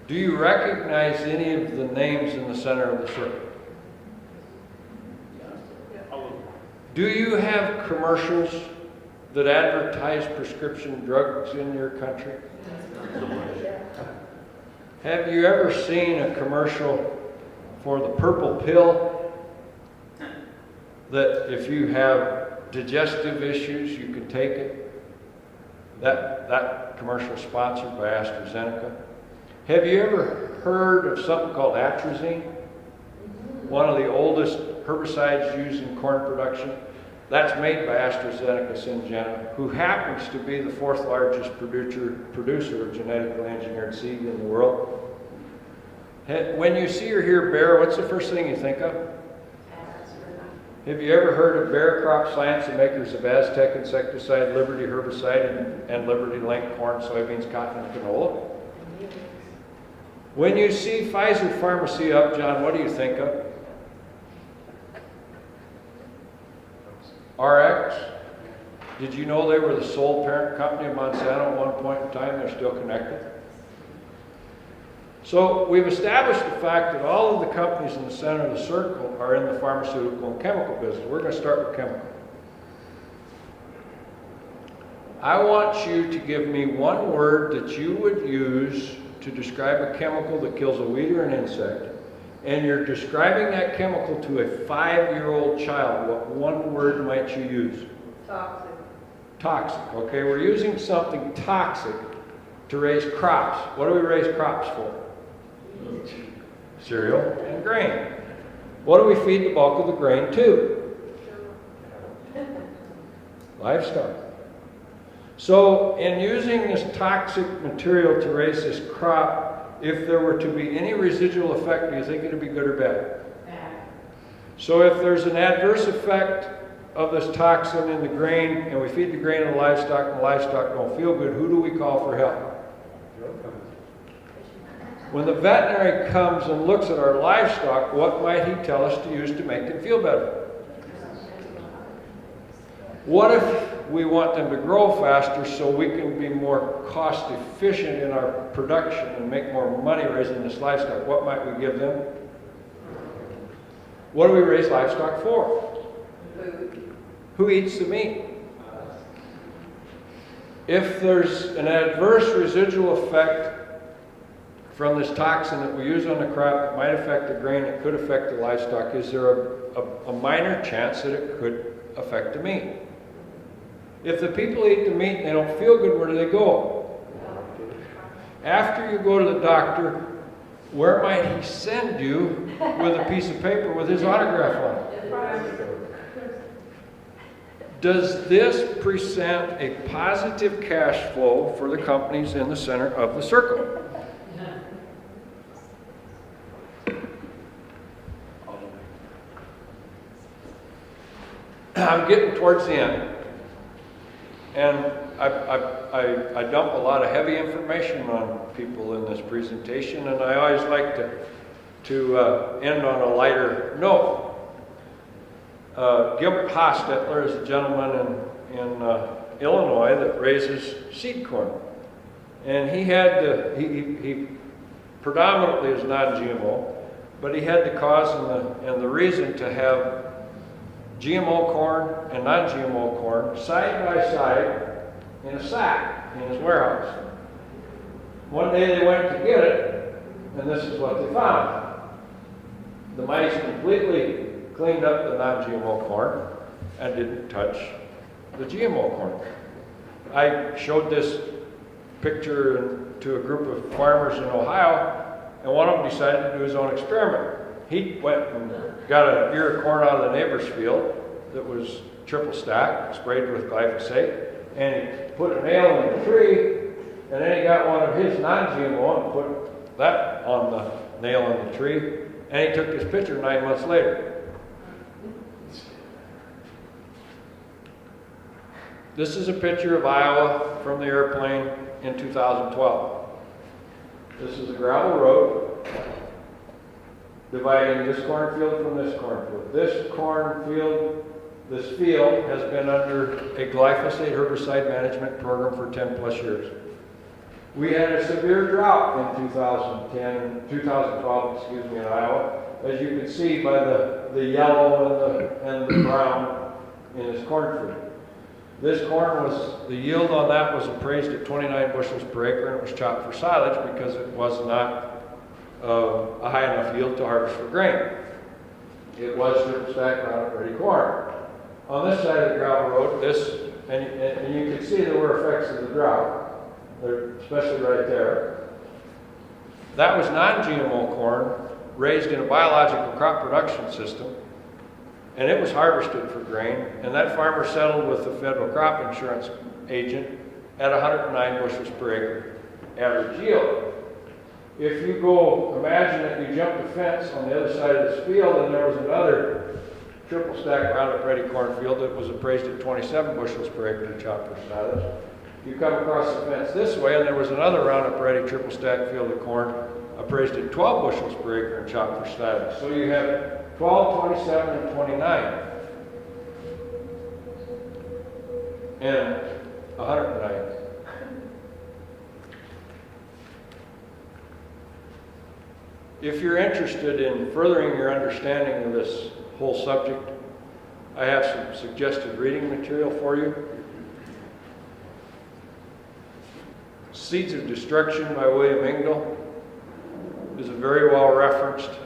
Do you recognize any of the names in the center of the circle? Do you have commercials that advertise prescription drugs in your country? Have you ever seen a commercial for the purple pill that if you have digestive issues, you can take it? That commercial sponsored by AstraZeneca. Have you ever heard of something called atrazine? One of the oldest herbicides used in corn production. That's made by AstraZeneca Syngenta, who happens to be the fourth largest producer of genetically engineered seed in the world. When you see or hear Bayer, what's the first thing you think of? Have you ever heard of Bayer Crop Science, the makers of Aztec insecticide, Liberty herbicide, and Liberty Link corn, soybeans, cotton, and canola? When you see Pfizer Pharmacy up, John, what do you think of? RX. Did you know they were the sole parent company of Monsanto at one point in time? They're still connected. So we've established the fact that all of the companies in the center of the circle are in the pharmaceutical and chemical business. We're going to start with chemical. I want you to give me one word that you would use to describe a chemical that kills a weed or an insect. And you're describing that chemical to a 5-year-old child. What one word might you use? Toxic. Toxic. Okay, we're using something toxic to raise crops. What do we raise crops for? Cereal and grain. What do we feed the bulk of the grain to? Livestock. So in using this toxic material to raise this crop, if there were to be any residual effect, do you think it would be good or bad? Bad. So if there's an adverse effect of this toxin in the grain, and we feed the grain to the livestock, and the livestock don't feel good, who do we call for help? When the veterinary comes and looks at our livestock, what might he tell us to use to make them feel better? What if we want them to grow faster so we can be more cost efficient in our production and make more money raising this livestock? What might we give them? What do we raise livestock for? Food. Who eats the meat? If there's an adverse residual effect from this toxin that we use on the crop that might affect the grain, it could affect the livestock, is there a minor chance that it could affect the meat? If the people eat the meat and they don't feel good, where do they go? After you go to the doctor, where might he send you with a piece of paper with his autograph on it? Does this present a positive cash flow for the companies in the center of the circle? I'm getting towards the end. And I dump a lot of heavy information on people in this presentation, and I always like to end on a lighter note. Gilbert Hostetler is a gentleman in Illinois that raises seed corn, and he predominantly is non-GMO, but he had the cause and the reason to have GMO corn and non-GMO corn side by side in a sack in his warehouse. One day they went to get it, and this is what they found. The mice completely cleaned up the non-GMO corn and didn't touch the GMO corn. I showed this picture to a group of farmers in Ohio, and one of them decided to do his own experiment. He went and got an ear of corn out of the neighbor's field that was triple stacked, sprayed with glyphosate, and he put a nail in the tree, and then he got one of his non-GMO and put that on the nail in the tree, and he took this picture 9 months later. This is a picture of Iowa from the airplane in 2012. This is a gravel road dividing this cornfield from this cornfield. This field has been under a glyphosate herbicide management program for 10 plus years. We had a severe drought in 2012, in Iowa, as you can see by the yellow and the brown in this cornfield. This corn the yield on that was appraised at 29 bushels per acre, and it was chopped for silage because it was not a high enough yield to harvest for grain. It was triple stack Roundup Ready corn. On this side of the gravel road, and you can see there were effects of the drought, especially right there. That was non-GMO corn raised in a biological crop production system, and it was harvested for grain, and that farmer settled with the federal crop insurance agent at 109 bushels per acre average yield. If you imagine that you jumped the fence on the other side of this field and there was another triple stack Roundup Ready cornfield that was appraised at 27 bushels per acre chopped for silage. You come across the fence this way and there was another Roundup Ready triple stack field of corn appraised at 12 bushels per acre and chopped for silage. So you have 12, 27, and 29. And 109. If you're interested in furthering your understanding of this whole subject, I have some suggested reading material for you. Seeds of Destruction by William Engdahl is a very well referenced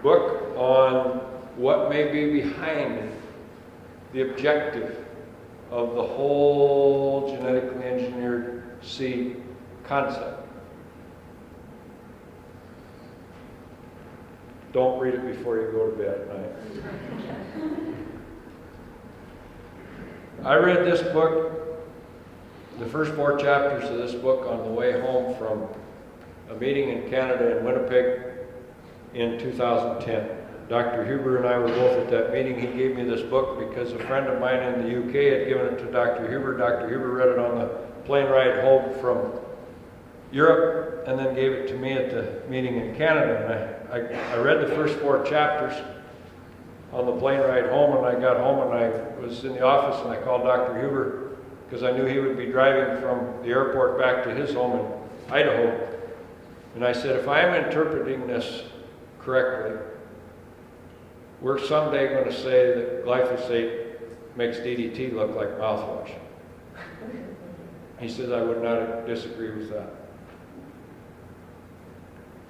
book on what may be behind the objective of the whole genetically engineered seed concept. Don't read it before you go to bed at night. I read this book, the first 4 chapters of this book, on the way home from a meeting in Canada in Winnipeg in 2010. Dr. Huber and I were both at that meeting. He gave me this book because a friend of mine in the UK had given it to Dr. Huber. Dr. Huber read it on the plane ride home from Europe and then gave it to me at the meeting in Canada. And I read the first 4 chapters on the plane ride home, and I got home and I was in the office and I called Dr. Huber because I knew he would be driving from the airport back to his home in Idaho. And I said, if I'm interpreting this correctly, we're someday going to say that glyphosate makes DDT look like mouthwash. He says, I would not disagree with that.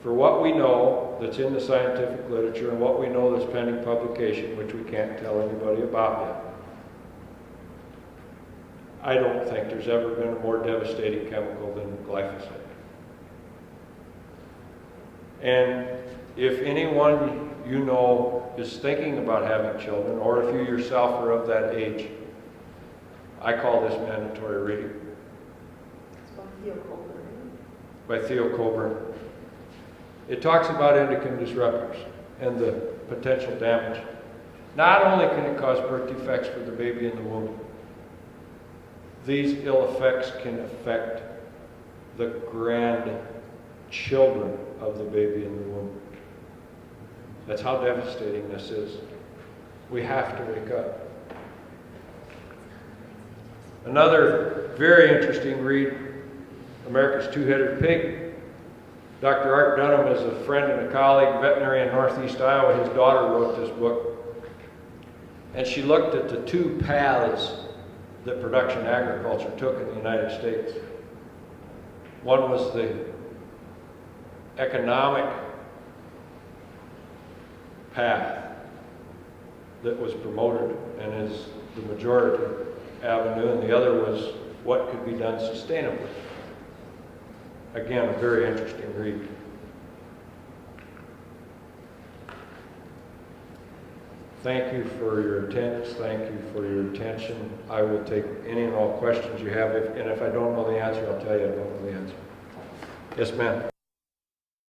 For what we know that's in the scientific literature and what we know that's pending publication, which we can't tell anybody about yet, I don't think there's ever been a more devastating chemical than glyphosate. And if anyone you know is thinking about having children, or if you yourself are of that age, I call this mandatory reading. It's by Theo Coburn. It talks about endocrine disruptors and the potential damage. Not only can it cause birth defects for the baby in the womb, these ill effects can affect the grandchildren of the baby in the womb. That's how devastating this is. We have to wake up. Another very interesting read, America's Two-Headed Pig. Dr. Art Dunham is a friend and a colleague, veterinarian in Northeast Iowa. His daughter wrote this book. And she looked at the 2 paths that production agriculture took in the United States. One was the economic path that was promoted and is the majority avenue, and the other was what could be done sustainably. Again, a very interesting read. Thank you for your attendance. Thank you for your attention. I will take any and all questions you have, and if I don't know the answer, I'll tell you I don't know the answer. Yes, ma'am.